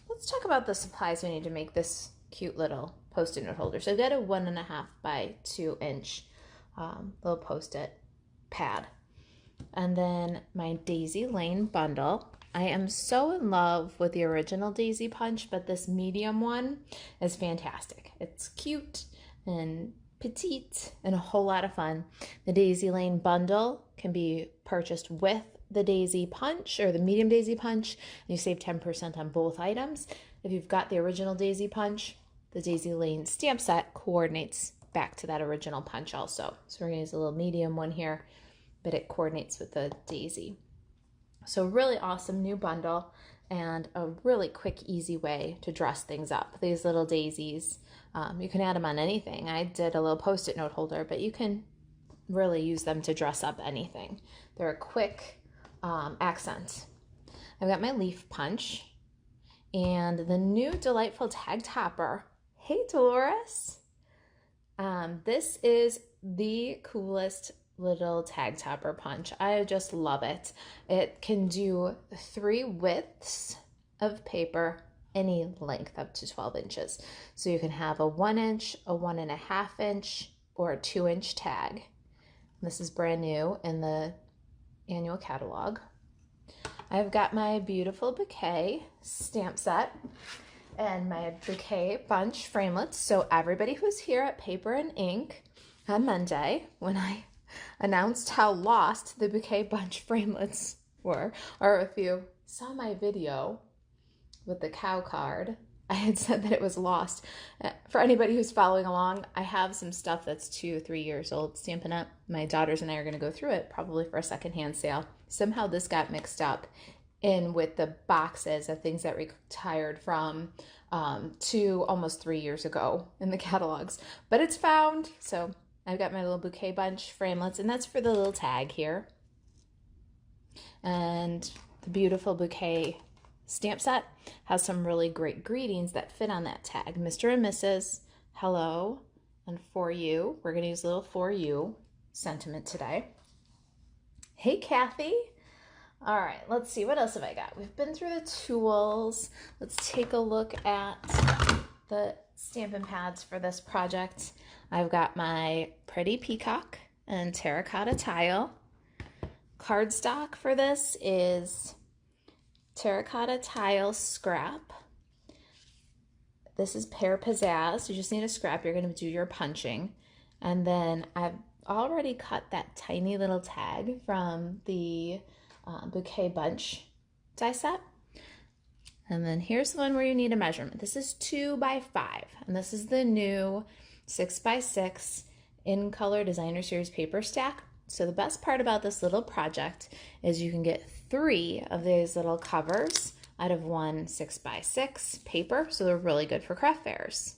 let's talk about the supplies we need to make this cute little Post-it note holder. So I've got a 1.5 by 2 inch little Post-it pad. And then my Daisy Lane bundle. I am so in love with the original Daisy Punch, but this medium one is fantastic. It's cute and petite and a whole lot of fun. The Daisy Lane bundle can be purchased with the Daisy Punch or the medium Daisy Punch, and you save 10% on both items. If you've got the original Daisy Punch, the Daisy Lane stamp set coordinates back to that original punch also. So we're going to use a little medium one here, but it coordinates with the Daisy. So really awesome new bundle and a really quick, easy way to dress things up. These little daisies, you can add them on anything. I did a little Post-it note holder, but you can really use them to dress up anything. They're a quick accent. I've got my leaf punch and the new delightful tag topper. Hey, Dolores. This is the coolest little tag topper punch. I just love it. It can do 3 widths of paper, any length up to 12 inches. So you can have a 1 inch, a 1.5 inch, or a 2 inch tag. This is brand new in the annual catalog. I've got my beautiful bouquet stamp set and my bouquet bunch framelits. So everybody who's here at Paper and Ink on Monday, when I announced how lost the bouquet bunch framelits were, or if you saw my video with the cow card, I had said that it was lost. For anybody who's following along, I have some stuff that's 2 or 3 years old, Stampin' Up. My daughters and I are going to go through it probably for a secondhand sale. Somehow this got mixed up in with the boxes of things that retired from 2 almost 3 years ago in the catalogs, but it's found. So I've got my little bouquet bunch framelits, and that's for the little tag here. And the beautiful bouquet stamp set has some really great greetings that fit on that tag. Mr. and Mrs., hello, and for you. We're going to use a little for you sentiment today. Hey, Kathy. All right, let's see. What else have I got? We've been through the tools. Let's take a look at the Stampin' Pads for this project. I've got my pretty peacock and terracotta tile. Cardstock for this is terracotta tile scrap. This is pear pizzazz. You just need a scrap. You're going to do your punching. And then I've already cut that tiny little tag from the bouquet bunch die set. And then here's the one where you need a measurement. This is 2 by 5, and this is the new 6 by 6 in color designer series paper stack. So the best part about this little project is you can get 3 of these little covers out of one 6 by 6 paper. So they're really good for craft fairs.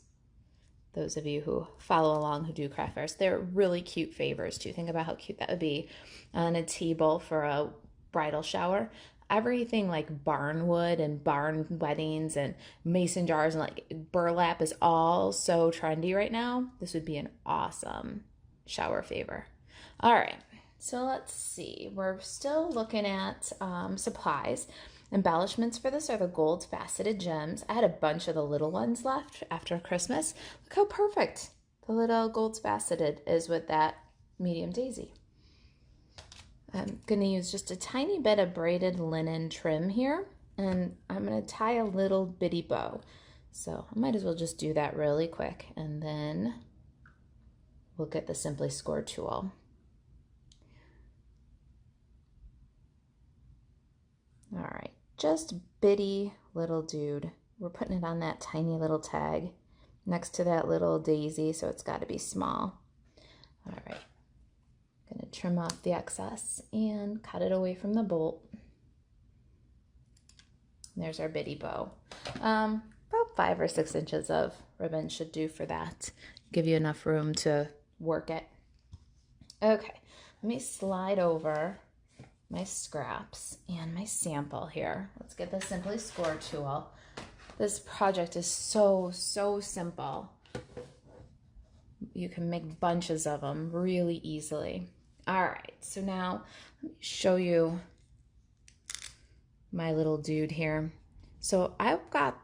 Those of you who follow along who do craft fairs, they're really cute favors too. Think about how cute that would be on a table for a bridal shower. Everything like barn wood and barn weddings and mason jars and like burlap is all so trendy right now. This would be an awesome shower favor. All right, so let's see. We're still looking at supplies. Embellishments for this are the gold faceted gems. I had a bunch of the little ones left after Christmas. Look how perfect the little gold faceted is with that medium daisy. I'm going to use just a tiny bit of braided linen trim here, and I'm going to tie a little bitty bow. So I might as well just do that really quick, and then we'll get the Simply Score tool. All right, just bitty little dude. We're putting it on that tiny little tag next to that little daisy, so it's got to be small. All right. Going to trim off the excess and cut it away from the bolt. There's our bitty bow. About 5 or 6 inches of ribbon should do for that. Give you enough room to work it. Okay, let me slide over my scraps and my sample here. Let's get the Simply Score tool. This project is so simple. You can make bunches of them really easily. All right, so now let me show you my little dude here. So I've got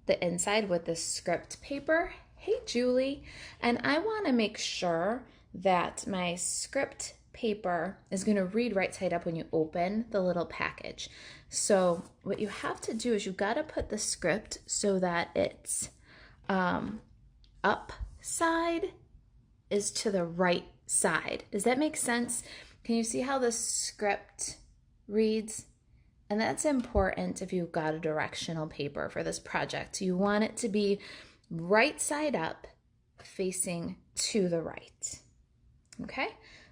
the inside with this script paper. Hey, Julie. And I want to make sure that my script paper is going to read right side up when you open the little package. So what you have to do is you've got to put the script so that it's up side is to the right side. Does that make sense? Can you see how the script reads? And that's important if you've got a directional paper for this project. You want it to be right side up, facing to the right. Okay?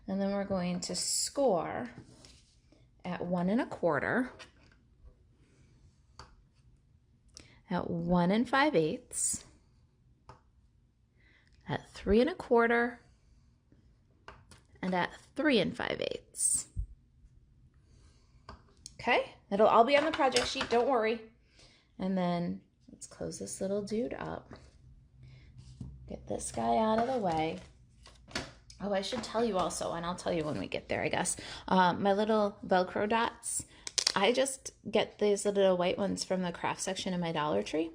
And then we're going to score at 1 1/4, at 1 5/8, at 3 1/4, and at 3 5/8. Okay, it'll all be on the project sheet, don't worry. And then let's close this little dude up. Get this guy out of the way. Oh, I should tell you also, and I'll tell you when we get there, I guess. My little Velcro dots, I just get these little white ones from the craft section in my Dollar Tree,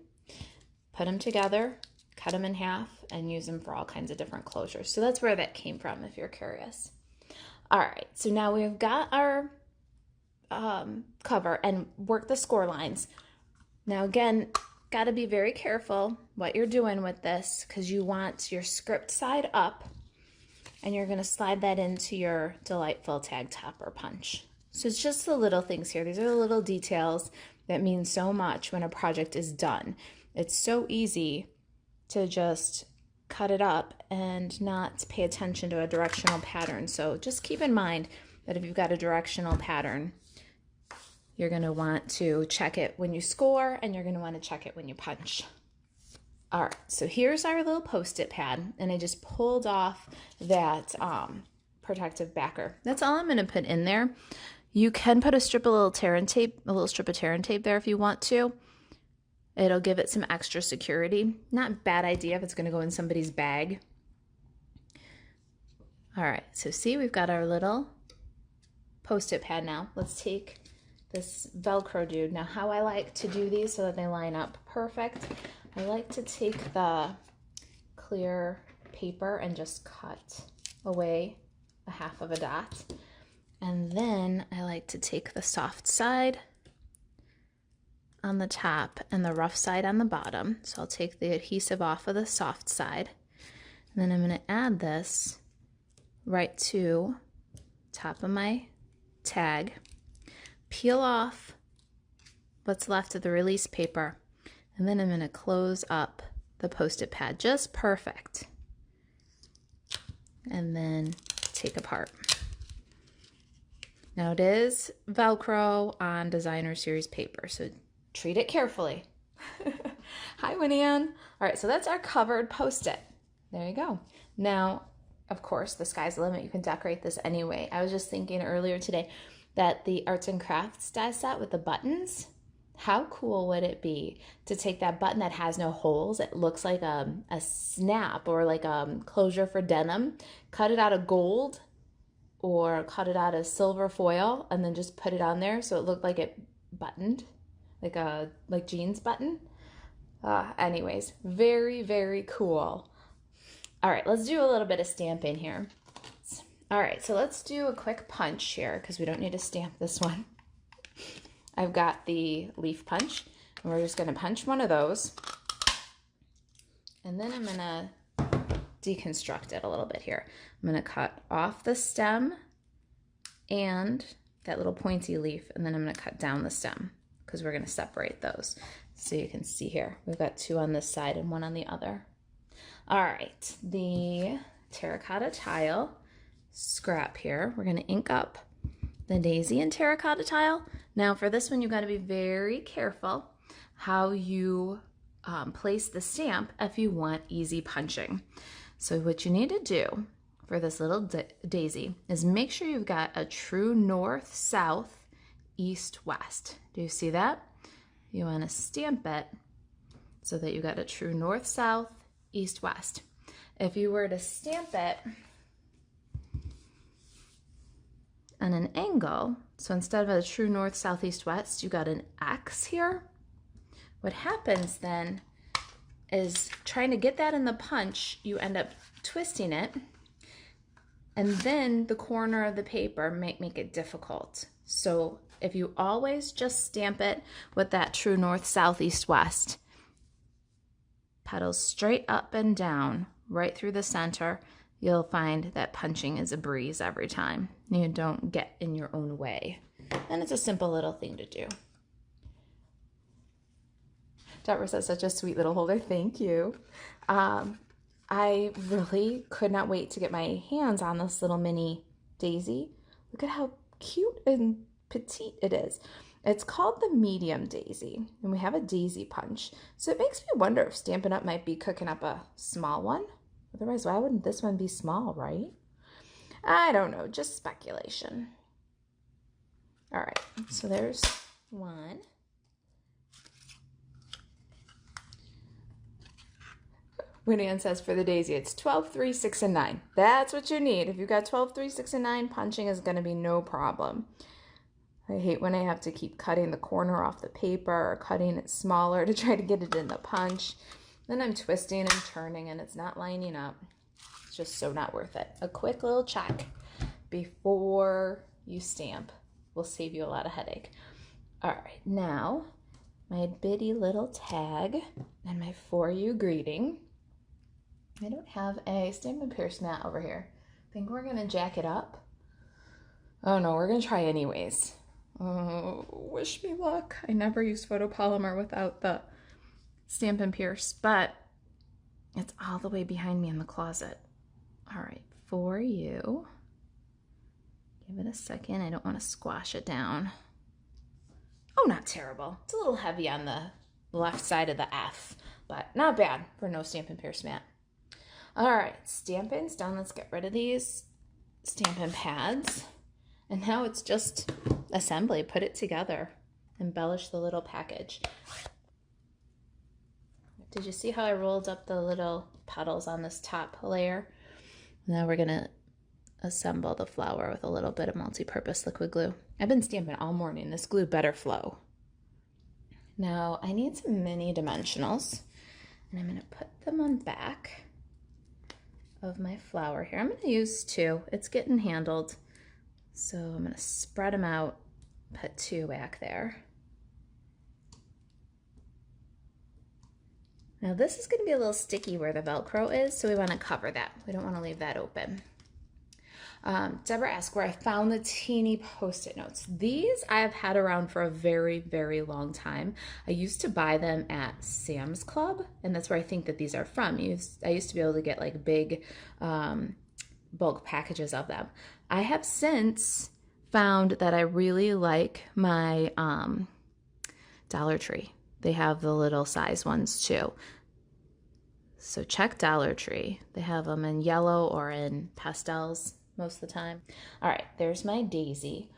put them together, cut them in half, and use them for all kinds of different closures. So that's where that came from, if you're curious. All right, so now we've got our cover and work the score lines. Now again, got to be very careful what you're doing with this because you want your script side up and you're going to slide that into your delightful tag topper punch. So it's just the little things here. These are the little details that mean so much when a project is done. It's so easy to just cut it up and not pay attention to a directional pattern. So just keep in mind that if you've got a directional pattern, you're going to want to check it when you score and you're going to want to check it when you punch. All right, so here's our little Post-it pad, and I just pulled off that protective backer. That's all I'm going to put in there. You can put a strip of tear and tape, a little strip of tear and tape there if you want to. It'll give it some extra security. Not a bad idea if it's going to go in somebody's bag. All right, so see, we've got our little Post-it pad now. Let's take this Velcro dude. Now, how I like to do these so that they line up perfect, I like to take the clear paper and just cut away a half of a dot. And then I like to take the soft side on the top and the rough side on the bottom. So I'll take the adhesive off of the soft side. And then I'm going to add this right to top of my tag. Peel off what's left of the release paper, and then I'm going to close up the Post-it pad just perfect, and then take apart. Now it is Velcro on designer series paper, so treat it carefully. Hi, Winnie Ann. All right, so that's our covered Post-it. There you go. Now, of course, the sky's the limit. You can decorate this anyway. I was just thinking earlier today that the arts and crafts die set with the buttons, how cool would it be to take that button that has no holes, it looks like a snap or like a closure for denim, cut it out of gold or cut it out of silver foil and then just put it on there so it looked like it buttoned, like jeans button. Anyways, very, very cool. All right, let's do a little bit of stamping here. All right, so let's do a quick punch here because we don't need to stamp this one. I've got the leaf punch, and we're just gonna punch one of those. And then I'm gonna deconstruct it a little bit here. I'm gonna cut off the stem and that little pointy leaf, and then I'm gonna cut down the stem because we're gonna separate those. So you can see here, we've got two on this side and one on the other. All right, the terracotta tile scrap here, we're going to ink up the daisy and terracotta tile. Now for this one, you've got to be very careful how you place the stamp if you want easy punching. So what you need to do for this little daisy is make sure you've got a true north, south, east, west. Do you see that? You want to stamp it so that you got a true north, south, east, west. If you were to stamp it on an angle, so instead of a true north, south, east, west, you got an X here. What happens then is trying to get that in the punch, you end up twisting it, and then the corner of the paper might make it difficult. So if you always just stamp it with that true north, south, east, west, petals straight up and down, right through the center, you'll find that punching is a breeze every time. You don't get in your own way. And it's a simple little thing to do. Marisa is such a sweet little holder. Thank you. I really could not wait to get my hands on this little mini daisy. Look at how cute and petite it is. It's called the medium daisy, and we have a daisy punch. So it makes me wonder if Stampin' Up! Might be cooking up a small one. Otherwise, why wouldn't this one be small, right? I don't know, just speculation. All right, so there's one. Winnie says for the daisy, it's 12, 3, 6, and 9. That's what you need. If you've got 12, 3, 6, and 9, punching is going to be no problem. I hate when I have to keep cutting the corner off the paper or cutting it smaller to try to get it in the punch. Then I'm twisting and turning and it's not lining up. It's just so not worth it. A quick little check before you stamp will save you a lot of headache. All right, now my bitty little tag and my for you greeting. I don't have a Stampin' Pierce mat over here. I think we're gonna jack it up. Oh no, we're gonna try anyways. Oh, wish me luck. I never use photopolymer without the Stampin' Pierce, but it's all the way behind me in the closet. All right, for you. Give it a second. I don't want to squash it down. Oh, not terrible. It's a little heavy on the left side of the F, but not bad for no Stampin' Pierce mat. All right, stamping's done. Let's get rid of these Stampin' pads. And now it's just assembly. Put it together. Embellish the little package. Did you see how I rolled up the little petals on this top layer? Now we're gonna assemble the flower with a little bit of multi-purpose liquid glue. I've been stamping all morning. This glue better flow. Now I need some mini dimensionals, and I'm gonna put them on back of my flower here. I'm gonna use 2. It's getting handled. So I'm gonna spread them out, put 2 back there. Now this is gonna be a little sticky where the Velcro is, so we wanna cover that. We don't wanna leave that open. Deborah asked where I found the teeny Post-it notes. These I have had around for a very, very long time. I used to buy them at Sam's Club, and that's where I think that these are from. I used to be able to get like big bulk packages of them. I have since found that I really like my Dollar Tree. They have the little size ones too. So check Dollar Tree. They have them in yellow or in pastels most of the time. All right, there's my daisy.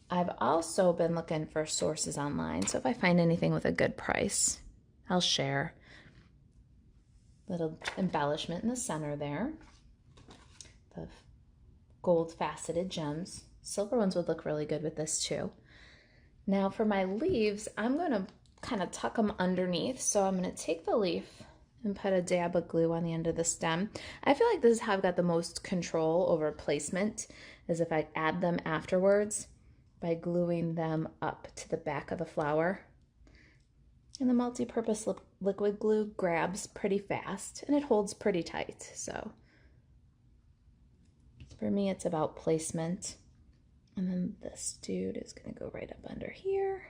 I've also been looking for sources online, so if I find anything with a good price, I'll share. Little embellishment in the center there. The gold faceted gems. Silver ones would look really good with this too. Now for my leaves, I'm going to kind of tuck them underneath. So I'm going to take the leaf and put a dab of glue on the end of the stem. I feel like this is how I've got the most control over placement, is if I add them afterwards by gluing them up to the back of the flower. And the multi-purpose liquid glue grabs pretty fast and it holds pretty tight. So for me, it's about placement. And then this dude is gonna go right up under here.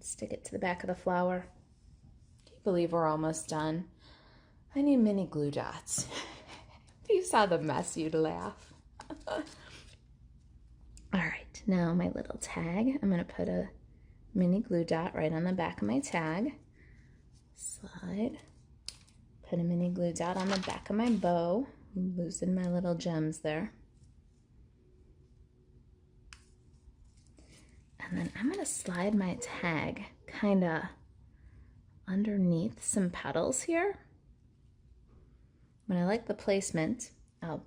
Stick it to the back of the flower. Can you believe we're almost done? I need mini glue dots. If you saw the mess, you'd laugh. All right, now my little tag. I'm gonna put a mini glue dot right on the back of my tag. Slide. Put a mini glue dot on the back of my bow. Loosen my little gems there. And then I'm gonna slide my tag kind of underneath some petals here. When I like the placement, I'll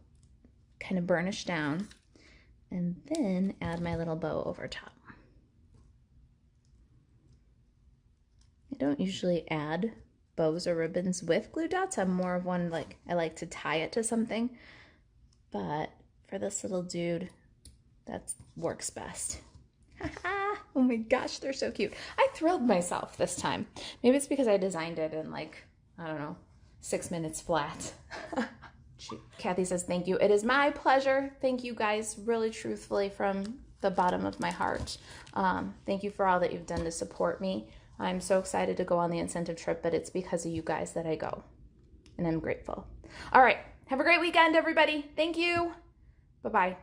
kind of burnish down and then add my little bow over top. I don't usually add bows or ribbons with glue dots. I'm more of one, like, I like to tie it to something. But for this little dude, that works best. Oh my gosh, they're so cute. I thrilled myself this time. Maybe it's because I designed it in like, I don't know, 6 minutes flat. Kathy says, thank you. It is my pleasure. Thank you guys, really truthfully from the bottom of my heart. Thank you for all that you've done to support me. I'm so excited to go on the incentive trip, but it's because of you guys that I go. And I'm grateful. All right. Have a great weekend, everybody. Thank you. Bye-bye.